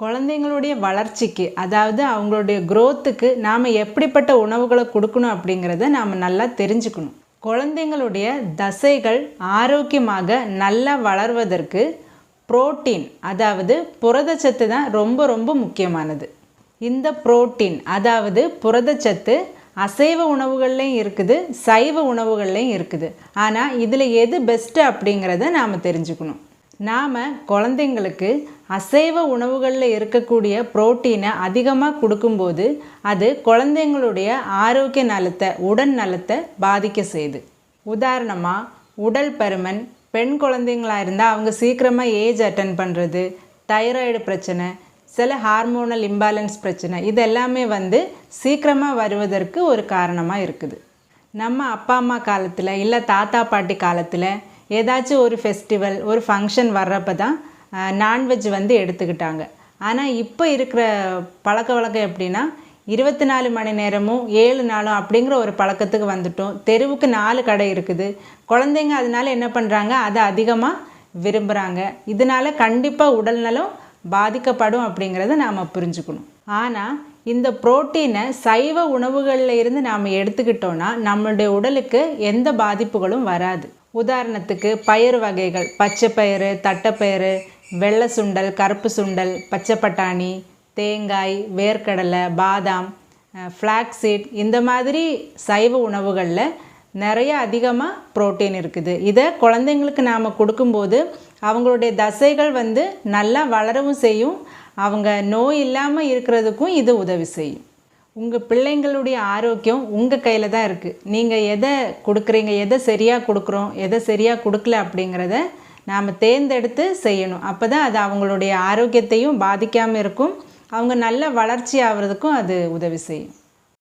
குழந்தைங்களுடைய வளர்ச்சிக்கு, அதாவது அவங்களுடைய growthக்கு நாம் எப்படிப்பட்ட உணவுகளை கொடுக்கணும் அப்படிங்கிறத நாம் நல்லா தெரிஞ்சுக்கணும். குழந்தைங்களுடைய தசைகள் ஆரோக்கியமாக நல்லா வளர்வதற்கு புரோட்டீன், அதாவது புரதச்சத்து தான் ரொம்ப ரொம்ப முக்கியமானது. இந்த புரோட்டீன், அதாவது புரதச்சத்து அசைவ உணவுகள்லையும் இருக்குது, சைவ உணவுகள்லையும் இருக்குது. ஆனால் இதில் எது பெஸ்ட்டு அப்படிங்கிறத நாம் தெரிஞ்சுக்கணும். நாம் குழந்தைங்களுக்கு அசைவ உணவுகளில் இருக்கக்கூடிய புரோட்டீனை அதிகமாக கொடுக்கும்போது அது குழந்தைங்களுடைய ஆரோக்கிய நலத்தை, உடல் நலத்தை பாதிக்க செய்யுது. உதாரணமாக உடல் பருமன், பெண் குழந்தைங்களாக இருந்தால் அவங்க சீக்கிரமாக ஏஜ் அட்டன் பண்ணுறது, தைராய்டு பிரச்சனை, சில ஹார்மோனல் இம்பேலன்ஸ் பிரச்சனை, இது எல்லாமே சீக்கிரமாக வருவதற்கு ஒரு காரணமாக இருக்குது. நம்ம அப்பா அம்மா காலத்தில் இல்லை தாத்தா பாட்டி காலத்தில் ஏதாச்சும் ஒரு ஃபெஸ்டிவல், ஒரு ஃபங்க்ஷன் வர்றப்ப தான் நான்வெஜ் எடுத்துக்கிட்டாங்க. ஆனால் இப்போ இருக்கிற பழக்க வழக்கம் எப்படின்னா 24 மணி நேரமும் 7 நாளும் அப்படிங்கிற ஒரு பழக்கத்துக்கு வந்துட்டோம். தெருவுக்கு 4 கடை இருக்குது. குழந்தைங்க அதனால என்ன பண்ணுறாங்க, அதை அதிகமாக விரும்புகிறாங்க. இதனால கண்டிப்பாக உடல்நலம் பாதிக்கப்படும் அப்படிங்கிறத நாம் புரிஞ்சுக்கணும். ஆனால் இந்த புரோட்டீனை சைவ உணவுகளில் இருந்து நாம் எடுத்துக்கிட்டோன்னா நம்மளுடைய உடலுக்கு எந்த பாதிப்புகளும் வராது. உதாரணத்துக்கு பயிறு வகைகள், பச்சை பயிறு, தட்டைப்பயிறு, வெள்ளை சுண்டல், கருப்பு சுண்டல், பச்சை பட்டாணி, தேங்காய், வேர்க்கடலை, பாதாம், ஃப்ளாக்ஸீட், இந்த மாதிரி சைவ உணவுகளில் நிறைய அதிகமாக புரோட்டீன் இருக்குது. இதை குழந்தைங்களுக்கு நாம் கொடுக்கும்போது அவங்களுடைய தசைகள் நல்லா வளரவும் செய்யும், அவங்க நோய் இல்லாமல் இருக்கிறதுக்கும் இது உதவி செய்யும். உங்கள் பிள்ளைங்களுடைய ஆரோக்கியம் உங்கள் கையில் தான் இருக்குது. நீங்கள் எதை கொடுக்குறீங்க, எதை சரியாக கொடுக்குறோம், எதை சரியாக கொடுக்கல அப்படிங்கிறத நாம் தேர்ந்தெடுத்து செய்யணும். அப்போ தான் அது அவங்களுடைய ஆரோக்கியத்தையும் பாதிக்காமல் இருக்கும், அவங்க நல்ல வளர்ச்சி ஆகிறதுக்கும் அது உதவி செய்யும்.